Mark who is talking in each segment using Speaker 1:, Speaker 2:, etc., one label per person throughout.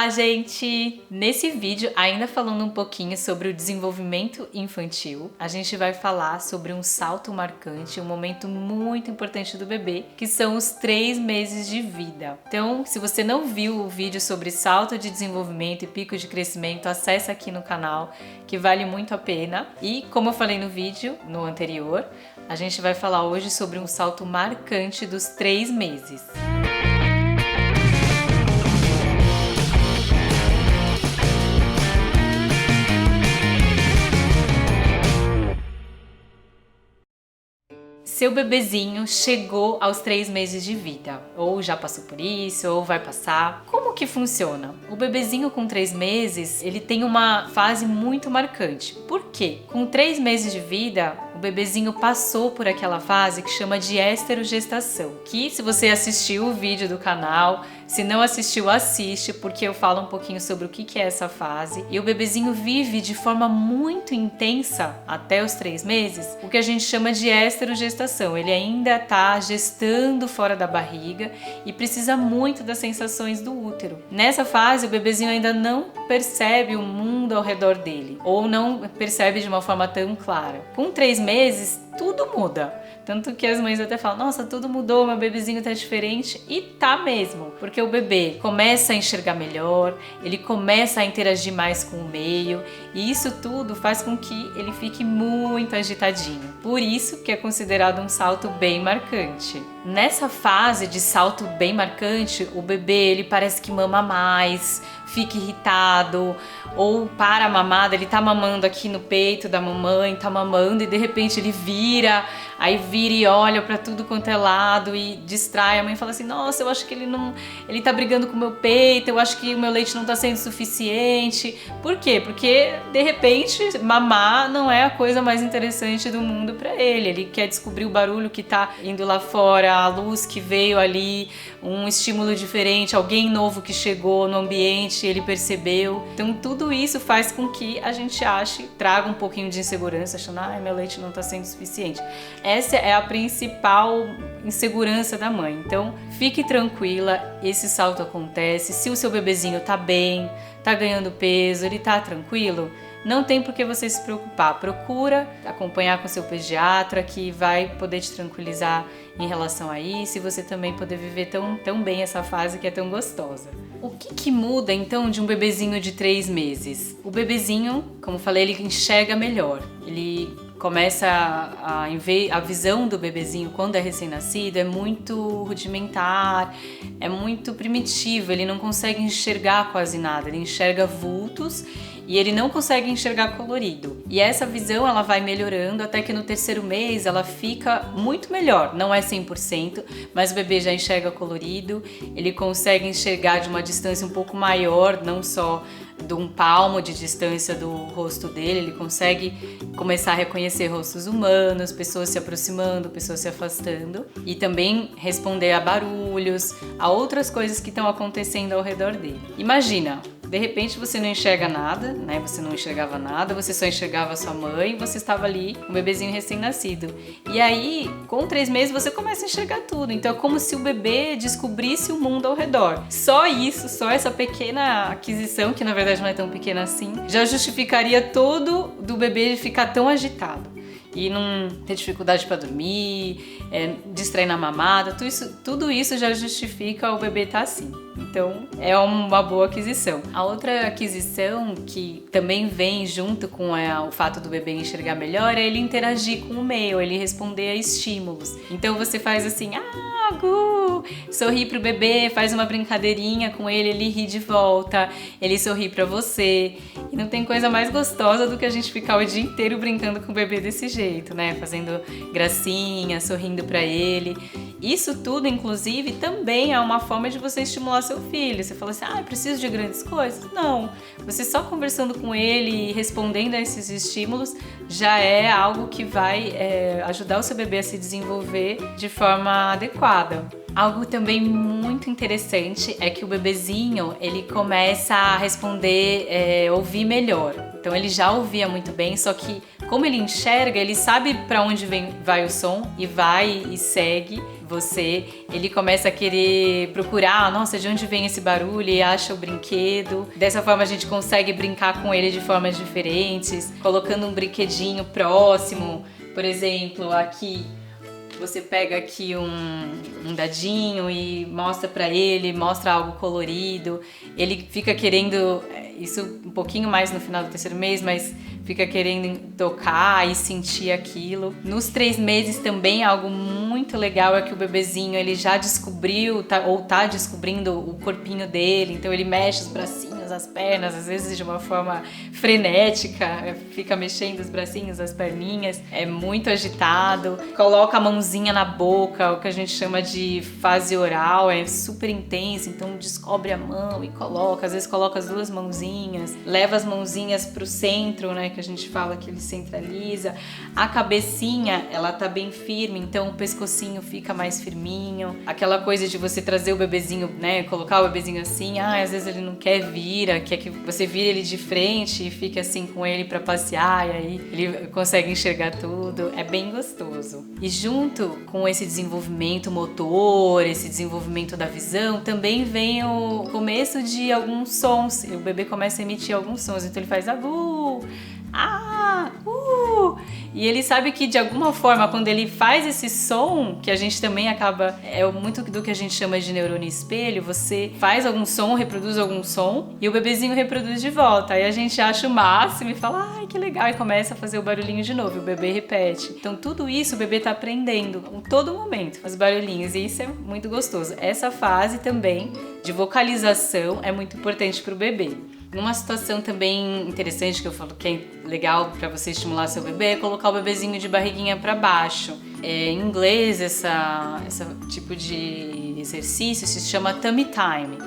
Speaker 1: Olá, gente! Nesse vídeo, ainda falando um pouquinho sobre o desenvolvimento infantil, a gente vai falar sobre um salto marcante, um momento muito importante do bebê, que são os 3 meses de vida. Então, se você não viu o vídeo sobre salto de desenvolvimento e pico de crescimento, acessa aqui no canal, que vale muito a pena. E, como eu falei no vídeo, no anterior, a gente vai falar hoje sobre um salto marcante dos 3 meses. Seu bebezinho chegou aos 3 meses de vida, ou já passou por isso, ou vai passar. Como que funciona? O bebezinho com 3 meses, ele tem uma fase muito marcante. Por quê? Com 3 meses de vida, o bebezinho passou por aquela fase que chama de esterogestação, que se você assistiu o vídeo do canal, se não assistiu, assiste, porque eu falo um pouquinho sobre o que é essa fase. E o bebezinho vive de forma muito intensa até os 3 meses, o que a gente chama de esterogestação. Ele ainda está gestando fora da barriga e precisa muito das sensações do útero. Nessa fase, o bebezinho ainda não percebe o mundo ao redor dele, ou não percebe de uma forma tão clara. Com 3 meses, tudo muda. Tanto que as mães até falam, nossa, tudo mudou, meu bebezinho tá diferente. E tá mesmo, porque o bebê começa a enxergar melhor, ele começa a interagir mais com o meio, e isso tudo faz com que ele fique muito agitadinho. Por isso que é considerado um salto bem marcante. Nessa fase de salto bem marcante, o bebê ele parece que mama mais, fica irritado, ou para a mamada, ele tá mamando aqui no peito da mamãe, tá mamando e de repente ele vira e olha pra tudo quanto é lado e distrai a mãe e fala assim, nossa, eu acho que ele tá brigando com o meu peito, eu acho que o meu leite não tá sendo suficiente. Por quê? Porque de repente mamar não é a coisa mais interessante do mundo pra ele. Ele quer descobrir o barulho que tá indo lá fora, a luz que veio ali, um estímulo diferente, alguém novo que chegou no ambiente, ele percebeu. Então tudo isso faz com que a gente traga um pouquinho de insegurança, achando, meu leite não tá sendo suficiente. Essa é a principal insegurança da mãe. Então, fique tranquila, esse salto acontece. Se o seu bebezinho tá bem, tá ganhando peso, ele tá tranquilo, não tem por que você se preocupar. Procura acompanhar com seu pediatra, que vai poder te tranquilizar em relação a isso, e você também poder viver tão bem essa fase que é tão gostosa. O que muda então de um bebezinho de 3 meses? O bebezinho, como falei, ele enxerga melhor. Ele começa a visão do bebezinho quando é recém-nascido é muito rudimentar, é muito primitivo, ele não consegue enxergar quase nada, ele enxerga vultos e ele não consegue enxergar colorido. E essa visão ela vai melhorando até que no 3º mês ela fica muito melhor. Não é 100%, mas o bebê já enxerga colorido, ele consegue enxergar de uma distância um pouco maior, não só de um palmo de distância do rosto dele, ele consegue começar a reconhecer rostos humanos, pessoas se aproximando, pessoas se afastando e também responder a barulhos, a outras coisas que estão acontecendo ao redor dele. Imagina, de repente você não enxerga nada, né? Você não enxergava nada, você só enxergava a sua mãe, você estava ali, um bebezinho recém-nascido. E aí, com 3 meses, você começa a enxergar tudo. Então é como se o bebê descobrisse o mundo ao redor. Só isso, só essa pequena aquisição, que na verdade não é tão pequena assim, já justificaria todo do bebê ficar tão agitado. E não ter dificuldade para dormir, distrair na mamada, tudo isso já justifica o bebê estar assim. Então é uma boa aquisição. A outra aquisição que também vem junto com o fato do bebê enxergar melhor é ele interagir com o meio, ele responder a estímulos. Então você faz assim, Gu, sorri pro bebê, faz uma brincadeirinha com ele ri de volta, ele sorri pra você. E não tem coisa mais gostosa do que a gente ficar o dia inteiro brincando com o bebê desse jeito, né? Fazendo gracinha, sorrindo pra ele. Isso tudo, inclusive, também é uma forma de você estimular seu filho. Você fala assim, preciso de grandes coisas? Não. Você só conversando com ele e respondendo a esses estímulos já é algo que vai ajudar o seu bebê a se desenvolver de forma adequada. Algo também muito interessante é que o bebezinho, ele começa a responder, ouvir melhor. Então ele já ouvia muito bem, só que Como ele enxerga, ele sabe para onde vai o som e vai e segue você. Ele começa a querer procurar, nossa, de onde vem esse barulho, e acha o brinquedo. Dessa forma a gente consegue brincar com ele de formas diferentes, colocando um brinquedinho próximo. Por exemplo, aqui você pega aqui um dadinho e mostra pra ele, mostra algo colorido. Ele fica querendo, isso um pouquinho mais no final do 3º mês, mas fica querendo tocar e sentir aquilo. Nos 3 meses também algo muito legal é que o bebezinho ele já descobriu, ou tá descobrindo o corpinho dele, então ele mexe os bracinhos, as pernas, às vezes de uma forma frenética, fica mexendo os bracinhos, as perninhas, é muito agitado, coloca a mãozinha na boca, o que a gente chama de fase oral, é super intenso, então descobre a mão e coloca, às vezes coloca as 2 mãozinhas, leva as mãozinhas pro centro, né, que a gente fala que ele centraliza, a cabecinha, ela tá bem firme, então o pescocinho fica mais firminho, aquela coisa de você trazer o bebezinho, né, colocar o bebezinho assim, às vezes ele não quer vir, quer que você vire ele de frente e fique assim com ele pra passear, e aí ele consegue enxergar tudo, é bem gostoso. E junto com esse desenvolvimento motor, esse desenvolvimento da visão, também vem o começo de alguns sons, o bebê começa a emitir alguns sons, então ele faz agu, e ele sabe que de alguma forma quando ele faz esse som, que a gente também acaba, é muito do que a gente chama de neurônio espelho, você faz algum som, reproduz algum som e o bebezinho reproduz de volta, aí a gente acha o máximo e fala, ai que legal, e começa a fazer o barulhinho de novo, e o bebê repete. Então tudo isso o bebê tá aprendendo em todo momento, os barulhinhos, e isso é muito gostoso. Essa fase também de vocalização é muito importante pro bebê. Uma situação também interessante que eu falo que é legal para você estimular seu bebê é colocar o bebezinho de barriguinha para baixo. Em inglês, esse tipo de exercício se chama tummy time,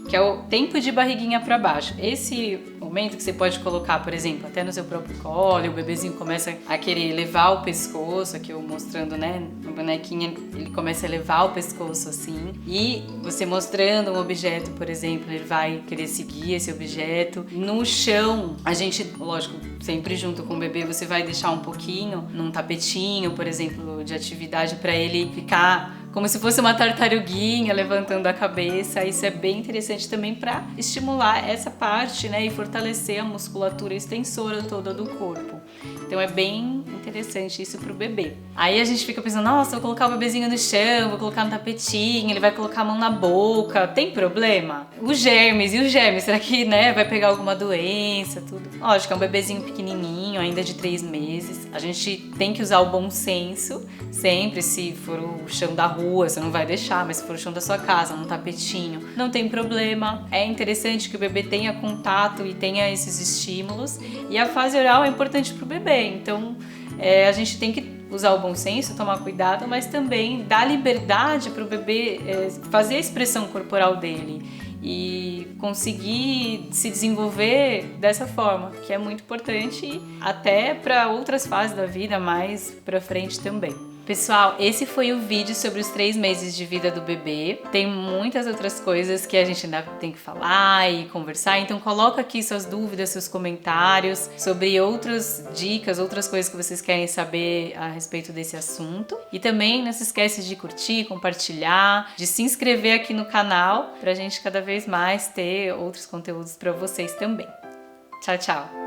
Speaker 1: que é o tempo de barriguinha para baixo. Esse momento que você pode colocar, por exemplo, até no seu próprio colo, e o bebezinho começa a querer levar o pescoço, aqui eu mostrando, né, a bonequinha, ele começa a levar o pescoço assim, e você mostrando um objeto, por exemplo, ele vai querer seguir esse objeto. No chão, a gente, lógico, sempre junto com o bebê, você vai deixar um pouquinho num tapetinho, por exemplo, de atividade para ele ficar como se fosse uma tartaruguinha levantando a cabeça. Isso é bem interessante também para estimular essa parte, né, e fortalecer a musculatura extensora toda do corpo. Então é bem interessante isso pro bebê. Aí a gente fica pensando, nossa, vou colocar o bebezinho no chão, vou colocar no tapetinho, ele vai colocar a mão na boca, tem problema? Os germes, será que, né, vai pegar alguma doença, tudo? Lógico, é um bebezinho pequenininho, ainda de 3 meses. A gente tem que usar o bom senso, sempre, se for o chão da rua, você não vai deixar, mas se for o chão da sua casa, num tapetinho, não tem problema. É interessante que o bebê tenha contato e tenha esses estímulos, e a fase oral é importante pro bebê, então a gente tem que usar o bom senso, tomar cuidado, mas também dar liberdade para o bebê fazer a expressão corporal dele e conseguir se desenvolver dessa forma, que é muito importante até para outras fases da vida mais para frente também. Pessoal, esse foi o vídeo sobre os 3 meses de vida do bebê. Tem muitas outras coisas que a gente ainda tem que falar e conversar, então coloca aqui suas dúvidas, seus comentários sobre outras dicas, outras coisas que vocês querem saber a respeito desse assunto. E também não se esquece de curtir, compartilhar, de se inscrever aqui no canal pra gente cada vez mais ter outros conteúdos para vocês também. Tchau, tchau!